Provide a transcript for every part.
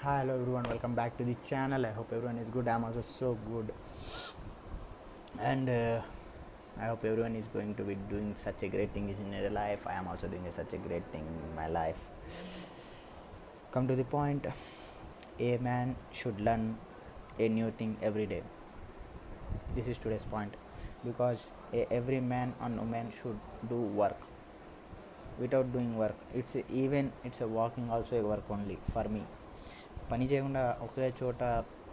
Hi, hello everyone, welcome back to the channel. I hope everyone is good. I'm also so good, and I hope everyone is going to be doing such a great thing in their life. I am also doing such a great thing in my life. Come to the point, a man should learn a new thing every day. This is today's point because every man and woman should do work. Without doing work, it's a walking also a work only for me. పని చేయకుండా ఒకే చోట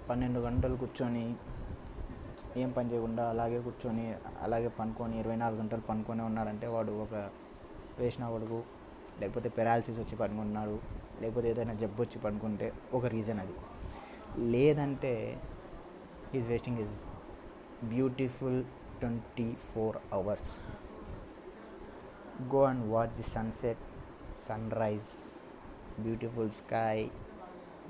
12 గంటలు కూర్చొని ఏం పని చేయకుండా అలాగే కూర్చొని అలాగే పనుకొని 24 గంటలు పనుకొని ఉన్నాడంటే వాడు ఒక వేసిన కొడుకు, లేకపోతే పెరాలసిస్ వచ్చి పడుకున్నాడు, లేకపోతే ఏదైనా జబ్బు వచ్చి పడుకుంటే ఒక రీజన్ అది. లేదంటే is wasting his beautiful 24 hours. Go and watch the sunset, sunrise, beautiful sky,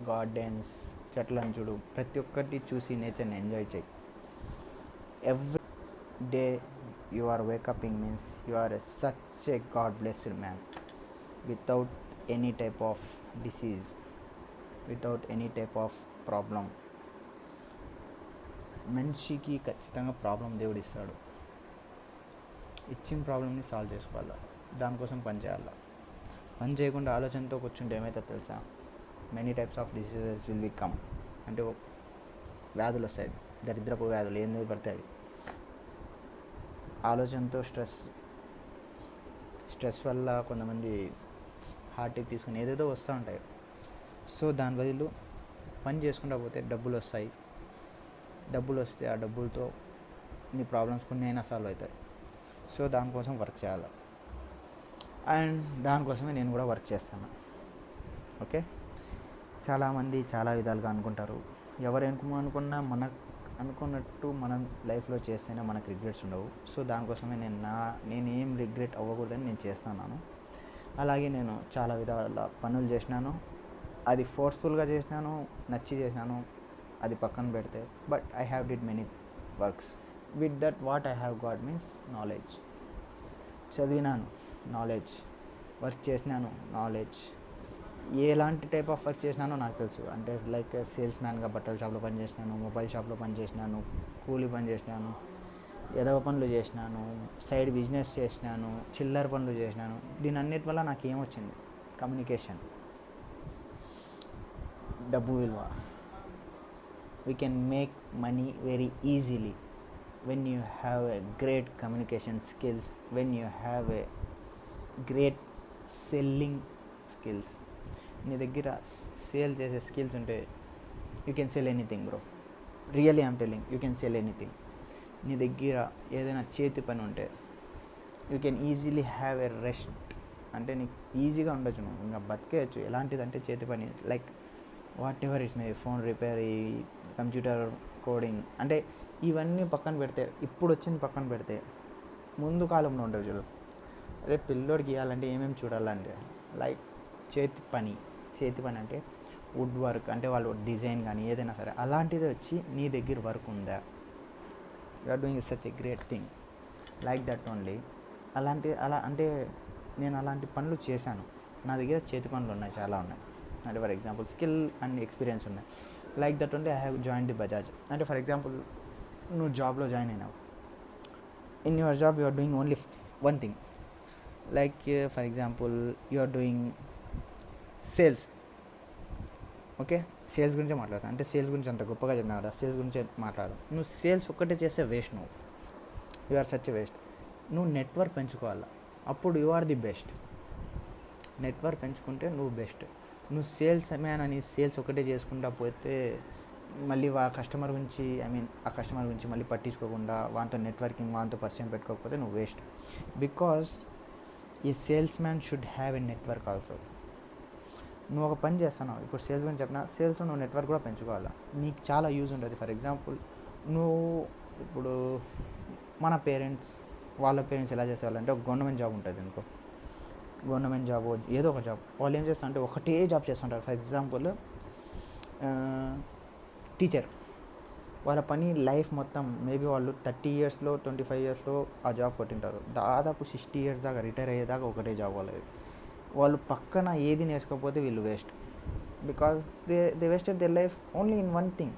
gardens, చెట్లను చూడు, ప్రతి ఒక్కటి చూసి నేచర్ని ఎంజాయ్ చేయి. Every day you are waking up means you are such a god blessed man without any type of disease, without any type of problem. మనిషికి ఖచ్చితంగా problem దేవుడు ఇస్తాడు. ఇచ్చిన ప్రాబ్లమ్ని సాల్వ్ చేసుకోవాలా, దానికోసం పని చేయాలా. పని చేయకుండా ఆలోచనతో కూర్చుంటే ఏమవుతుందో తెలుసా? Many types of diseases will be come. అంటే వ్యాధులు వస్తాయి, దరిద్రపు వ్యాధులు ఏంది పడతాయి. ఆలోచనతో స్ట్రెస్ వల్ల కొంతమంది హార్ట్కి తీసుకుని ఏదేదో వస్తూ ఉంటాయి. సో దాని బదులు పని చేసుకుంటూ పోతే డబ్బులు వస్తాయి. డబ్బులు వస్తే ఆ డబ్బులతో నీ ప్రాబ్లమ్స్ కొన్ని అయినా సాల్వ్ అవుతాయి. సో దానికోసం వర్క్ చేయాలి, అండ్ దానికోసమే నేను కూడా వర్క్ చేస్తాను. ఓకే, చాలామంది చాలా విధాలుగా అనుకుంటారు. ఎవరు అనుకున్నా మనకు అనుకున్నట్టు మనం లైఫ్లో చేస్తేనే మనకు రిగ్రెట్స్ ఉండవు. సో దానికోసమే నేనేం రిగ్రెట్ అవ్వకూడదని నేను చేస్తున్నాను. అలాగే నేను చాలా విధాల పనులు చేసినాను. అది ఫోర్స్ఫుల్గా చేసినాను, నచ్చి చేసినాను, అది పక్కన పెడితే. But I have did many works. With that what I have got means knowledge. చదివినాను, నాలెడ్జ్. వర్క్ చేసినాను, నాలెడ్జ్. ఎలాంటి టైప్ ఆఫ్ వర్క్ చేసినానో నాకు తెలుసు. అంటే లైక్ సేల్స్ మ్యాన్గా బట్టల షాప్లో పని చేసినాను, మొబైల్ షాప్లో పని చేసినాను, కూలీ పని చేసినాను, ఎదవ పనులు చేసినాను, సైడ్ బిజినెస్ చేసినాను, చిల్లర పనులు చేసినాను. దీని అన్నిటి వల్ల నాకు ఏమొచ్చింది? కమ్యూనికేషన్, డబ్బు విలువ. We can make money very easily when you have a great communication skills, when you have a great selling skills. నీ దగ్గర సేల్ చేసే స్కిల్స్ ఉంటే you can sell anything bro. Really I'm telling, you can sell anything. నీ దగ్గర ఏదైనా చేతి పని ఉంటే you can easily have a rest. అంటే నీకు ఈజీగా ఉండొచ్చు, నువ్వు ఇంకా బతికేయచ్చు. ఎలాంటిదంటే చేతి పని, like what ever it's May, phone repair, computer coding. అంటే ఇవన్నీ పక్కన పెడితే, ఇప్పుడు వచ్చింది పక్కన పెడితే, ముందు కాలంలో ఉండేవి చూడు. రేపు పిల్లోడికి ఇవ్వాలంటే ఏమేమి చూడాలంటే లైక్ చేతి పని అంటే వుడ్ వర్క్, అంటే వాళ్ళు డిజైన్ కానీ ఏదైనా సరే అలాంటిది వచ్చి నీ దగ్గర వర్క్ ఉందా? You are doing such a great thing like that only. అలా అంటే నేను అలాంటి పనులు చేశాను. నా దగ్గర చేతి పనులు ఉన్నాయి, చాలా ఉన్నాయి. అంటే for example skill and experience ఉన్నాయి. Like that only I have join the Bajaj. అంటే ఫర్ ఎగ్జాంపుల్ నువ్వు జాబ్లో జాయిన్ అయినావు. In your job you are doing only one thing. Like for example you are doing sales. Okay, sales గురించే మాట్లాడతాను. అంటే sales గురించి అంత గొప్పగా చెప్పినా కదా, సేల్స్ గురించే మాట్లాడదు. నువ్వు సేల్స్ ఒక్కటే చేస్తే waste. You are such waste. నువ్వు నెట్వర్క్ పెంచుకోవాలి, అప్పుడు you are the best. Network పెంచుకుంటే నువ్వు బెస్ట్. నువ్వు సేల్స్ మ్యాన్ అని సేల్స్ ఒకటే చేసుకుంటా పోతే మళ్ళీ ఆ కస్టమర్ గురించి మళ్ళీ పట్టించుకోకుండా వాంతో నెట్వర్కింగ్, వాంతో పరిచయం పెట్టుకోకపోతే నువ్వు వేస్ట్. బికాస్ ఈ sales man should have a network also. నువ్వు ఒక పని చేస్తున్నావు, ఇప్పుడు సేల్స్ గురించి చెప్పినా, సేల్స్లో నువ్వు నెట్వర్క్ కూడా పెంచుకోవాలా. నీకు చాలా యూజ్ ఉంటుంది. ఫర్ ఎగ్జాంపుల్ నువ్వు ఇప్పుడు మన పేరెంట్స్, వాళ్ళ పేరెంట్స్ ఎలా చేసేవాళ్ళంటే, ఒక గవర్నమెంట్ జాబ్ ఉంటుంది అనుకో, గవర్నమెంట్ జాబ్ ఏదో ఒక జాబ్, వాళ్ళు ఏం చేస్తారంటే ఒకటే జాబ్ చేస్తుంటారు. ఫర్ ఎగ్జాంపుల్ టీచర్, వాళ్ళ పని లైఫ్ మొత్తం మేబీ వాళ్ళు 30 yearsలో 25 yearsలో ఆ జాబ్ కొట్టింటారు. దాదాపు 60 years దాకా రిటైర్ అయ్యేదాకా ఒకటే జాబ్ వాళ్ళది. వాళ్ళు పక్కన ఏది నేర్చుకోకపోతే వీళ్ళు waste. Because they wasted they life only in one thing.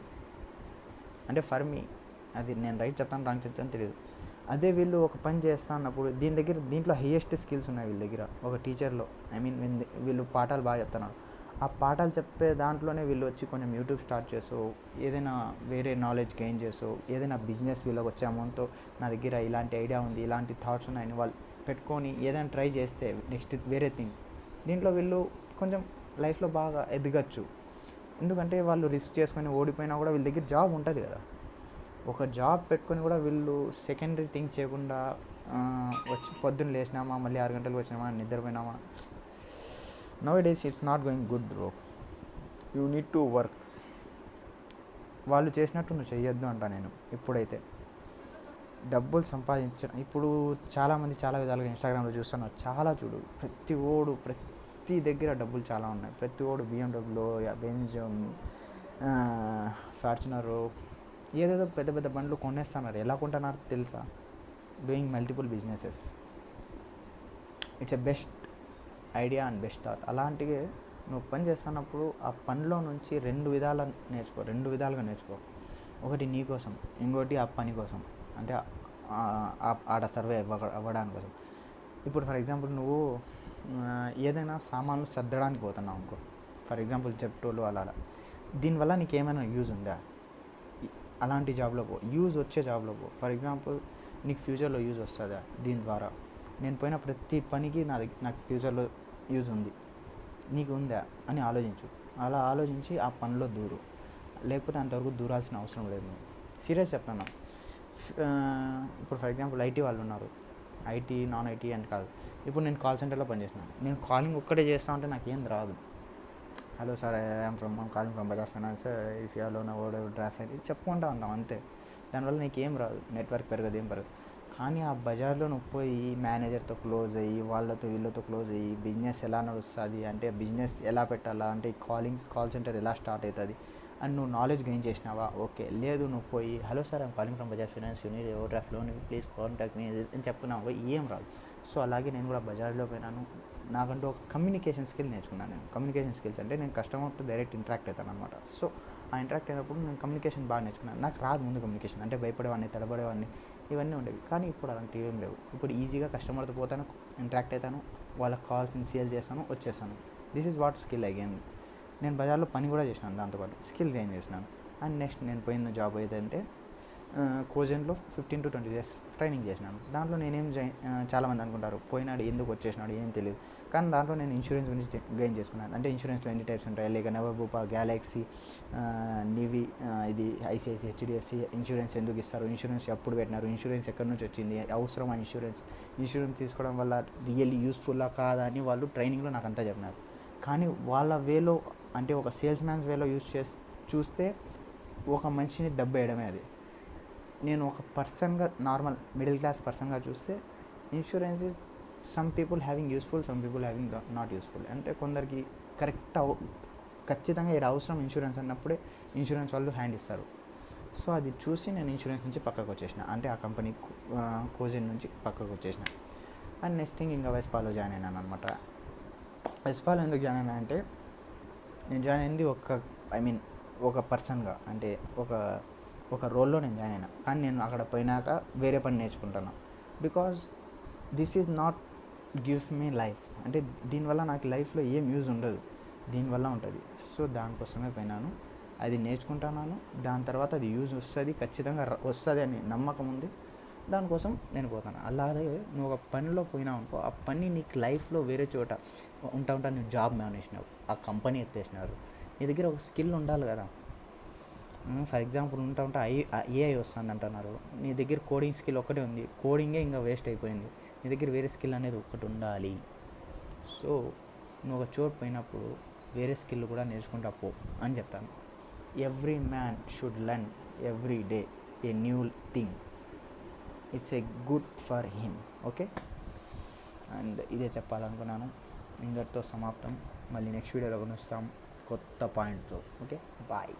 అంటే ఫర్ మీ, అది నేను రైట్ చెప్తాను రాంగ్ చెప్తాను తెలియదు. అదే వీళ్ళు ఒక పని చేస్తా అన్నప్పుడు దీంట్లో హైయెస్ట్ స్కిల్స్ ఉన్నాయి వీళ్ళ దగ్గర. ఒక టీచర్లో వీళ్ళు పాఠాలు బాగా చెప్తున్నారు. ఆ పాఠాలు చెప్పే దాంట్లోనే వీళ్ళు వచ్చి కొంచెం యూట్యూబ్ స్టార్ట్ చేసో, ఏదైనా వేరే నాలెడ్జ్ గెయిన్ చేసో, ఏదైనా బిజినెస్ వీళ్ళకి వచ్చే అమౌంట్తో నా దగ్గర ఇలాంటి ఐడియా ఉంది, ఇలాంటి థాట్స్ ఉన్నాయని వాళ్ళు పెట్టుకొని ఏదైనా ట్రై చేస్తే నెక్స్ట్ వేరే థింగ్, దీంట్లో వీళ్ళు కొంచెం లైఫ్లో బాగా ఎదగచ్చు. ఎందుకంటే వాళ్ళు రిస్క్ చేసుకొని ఓడిపోయినా కూడా వీళ్ళ దగ్గర జాబ్ ఉంటుంది కదా. ఒక జాబ్ పెట్టుకొని కూడా వీళ్ళు సెకండరీ థింగ్ చేయకుండా వచ్చి పొద్దున్న లేచినామా, మళ్ళీ 6 గంటలకు వచ్చినామా, నిద్రపోయినామా. Now days it's not going good bro. You need to work. వాళ్ళు చేసినట్టు నువ్వు చెయ్యొద్దు అంట నేను. ఇప్పుడైతే డబ్బులు సంపాదించడం, ఇప్పుడు చాలామంది చాలా విధాలుగా ఇన్స్టాగ్రామ్లో చూస్తున్నారు. చాలా చూడు, ప్రతి దగ్గర డబ్బులు చాలా ఉన్నాయి. ప్రతి ఓడు BMW, బెంజ్, ఫార్చునరు, ఏదేదో పెద్ద పెద్ద బండ్లు కొనేస్తున్నారు. ఎలా కొంటున్నారు తెలుసా? Doing multiple businesses. It's a best idea and best thought. అలాంటివి నువ్వు పని చేస్తున్నప్పుడు ఆ పనిలో నుంచి రెండు విధాలుగా నేర్చుకో. ఒకటి నీ కోసం, ఇంకోటి ఆ పని కోసం, అంటే ఆడ సర్వే అవ్వడానికి కోసం. ఇప్పుడు ఫర్ ఎగ్జాంపుల్ నువ్వు ఏదైనా సామాన్లు సర్దడానికి పోతున్నావు అనుకో, ఫర్ ఎగ్జాంపుల్ చెప్టోలు అలా. దీనివల్ల నీకు ఏమైనా యూజ్ ఉందా? అలాంటి జాబ్లో పో, యూజ్ వచ్చే జాబ్లో పో. ఫర్ ఎగ్జాంపుల్ నీకు ఫ్యూచర్లో యూజ్ వస్తుందా దీని ద్వారా? నేను పోయిన ప్రతి పనికి నాకు ఫ్యూచర్లో యూజ్ ఉంది, నీకు ఉందా అని ఆలోచించు. అలా ఆలోచించి ఆ పనిలో దూరు. లేకపోతే అంతవరకు దూరాల్సిన అవసరం లేదు. నువ్వు సీరియస్ చెప్తాను. ఇప్పుడు ఫర్ ఎగ్జాంపుల్ ఐటీ వాళ్ళు ఉన్నారు, ఐటీ నాన్ ఐటీ అని కాదు. ఇప్పుడు నేను కాల్ సెంటర్లో పనిచేస్తున్నాను. నేను కాలింగ్ ఒక్కటే చేస్తా ఉంటే నాకు ఏం రాదు. Hello sir, I'm calling from Bajaj Finance, if you loan overdraft అయితే చెప్పుకుంటూ ఉంటాం అంతే. దానివల్ల నీకు ఏం రాదు, నెట్వర్క్ పెరగదు, ఏం పెరగదు. కానీ ఆ బజార్లో నువ్వు పోయి మేనేజర్తో క్లోజ్ అయ్యి, వీళ్ళతో క్లోజ్ అయ్యి, బిజినెస్ ఎలా నడుస్తుంది, అంటే బిజినెస్ ఎలా పెట్టాలా, అంటే కాల్ సెంటర్ ఎలా స్టార్ట్ అవుతుంది అని నువ్వు నాలెడ్జ్ గెయిన్ చేసినావా? ఓకే. లేదు, నువ్వు పోయి hello sir, I'm calling from Bajaj finance, you need over draft loan, please contact me అని చెప్పుకున్నావు, ఏం రాదు. సో అలాగే నేను కూడా బజాజ్లో పోయినాను. నాకంటూ ఒక కమ్యూనికేషన్ స్కిల్ నేర్చుకున్నాను. నేను కమ్యూనికేషన్ స్కిల్స్ అంటే నేను కస్టమర్తో డైరెక్ట్ ఇంటరాక్ట్ అవుతాను అనమాట. సో ఆ ఇంటరాక్ట్ అయినప్పుడు నేను కమ్యూనికేషన్ బాగా నేర్చుకున్నాను. నాకు రాదు ముందు కమ్యూనికేషన్, అంటే భయపడేవాడిని, తడబడేవాడిని, ఇవన్నీ ఉండేవి. కానీ ఇప్పుడు అలాంటివి ఏం లేవు. ఇప్పుడు ఈజీగా కస్టమర్తో పోతాను, ఇంటరాక్ట్ అవుతాను, వాళ్ళకి కాల్స్ని సేల్ చేస్తాను, వచ్చేస్తాను. This is what skill again. నేను బజార్లో పని కూడా చేసినాను, దాంతోపాటు స్కిల్ గెయిన్ చేసినాను. అండ్ నెక్స్ట్ నేను పోయిన జాబ్ ఏదంటే కోజెన్లో 15 to 20 days ట్రైనింగ్ చేసినాను. దాంట్లో నేనేం చాలామంది అనుకుంటారు పోయినాడు ఎందుకు వచ్చేసినాడు ఏం తెలియదు. కానీ దాంట్లో నేను ఇన్సూరెన్స్ గురించి గెయిన్ చేసుకున్నాను. అంటే ఇన్సూరెన్స్లో ఎన్ని టైప్స్ ఉంటాయి, లేక నెవర్బూపా, గ్యాలక్సీ, నివి, ఇది ఐసిఐసి, హెచ్డిఎఫ్సి ఇన్సూరెన్స్ ఎందుకు ఇస్తారు, ఇన్సూరెన్స్ ఎప్పుడు పెట్టినారు, ఇన్సూరెన్స్ ఎక్కడి నుంచి వచ్చింది, అవసరమా ఇన్సూరెన్స్ తీసుకోవడం వల్ల రియల్లీ యూస్ఫుల్లా కాదా అని వాళ్ళు ట్రైనింగ్లో నాకు అంతా చెప్పినారు. కానీ వాళ్ళ వేలో, అంటే ఒక సేల్స్ మ్యాన్స్ వేలో చూస్తే ఒక మనిషిని దెబ్బేయడమే అది. నేను ఒక పర్సన్గా, నార్మల్ మిడిల్ క్లాస్ పర్సన్గా చూస్తే insurance is some people having useful, some people having not useful. అంటే కొందరికి ఖచ్చితంగా ఇక్కడ అవసరం ఇన్సూరెన్స్ అన్నప్పుడే ఇన్సూరెన్స్ వాళ్ళు హ్యాండ్ ఇస్తారు. సో అది చూసి నేను ఇన్సూరెన్స్ నుంచి పక్కకు వచ్చేసిన, అంటే ఆ కంపెనీ కోజెన్ నుంచి పక్కకు వచ్చేసిన. అండ్ నెక్స్ట్ థింగ్ ఇంకా వెస్పాలో జాయిన్ అయినాను అనమాట. వెస్పాలో ఎందుకు జాయిన్ అయినా అంటే, నేను జాయిన్ అయింది ఒక పర్సన్గా, అంటే ఒక రోల్లో నేను జాయిన్ అయినా. కానీ నేను అక్కడ పోయినాక వేరే పని నేర్చుకుంటాను. Because this is not gives me life, అంటే దీనివల్ల నాకు లైఫ్లో ఏం యూజ్ ఉండదు, దీనివల్ల ఉంటుంది. సో దానికోసమే పోయినాను, అది నేర్చుకుంటున్నాను. దాని తర్వాత అది యూజ్ వస్తుంది, ఖచ్చితంగా వస్తుంది అని నమ్మకం ఉంది. దానికోసం నేను పోతాను. అలాగే నువ్వు ఒక పనిలో పోయినావు అనుకో, ఆ పని నీకు లైఫ్లో వేరే చోట ఉంటా నువ్వు జాబ్ మానేసినావు, ఆ కంపెనీ ఎత్తేసినారు, నీ దగ్గర ఒక స్కిల్ ఉండాలి కదా. ఫర్ ఎగ్జాంపుల్ ఉంటా ఏఐ వస్తుంది అంటున్నారు, నీ దగ్గర కోడింగ్ స్కిల్ ఒక్కటే ఉంది, కోడింగే ఇంకా వేస్ట్ అయిపోయింది, నీ దగ్గర వేరే స్కిల్ అనేది ఒకటి ఉండాలి. సో నువ్వు ఒక చోటు పోయినప్పుడు వేరే స్కిల్ కూడా నేర్చుకుంటా పో అని చెప్తాను. Every man should learn every day a new thing, it's a good for him. Okay, and ఇదే చెప్పాలనుకున్నాను. ఇంతటితో సమాప్తం. మళ్ళీ నెక్స్ట్ వీడియోలో కలుస్తాం కొత్త పాయింట్తో. Okay, bye.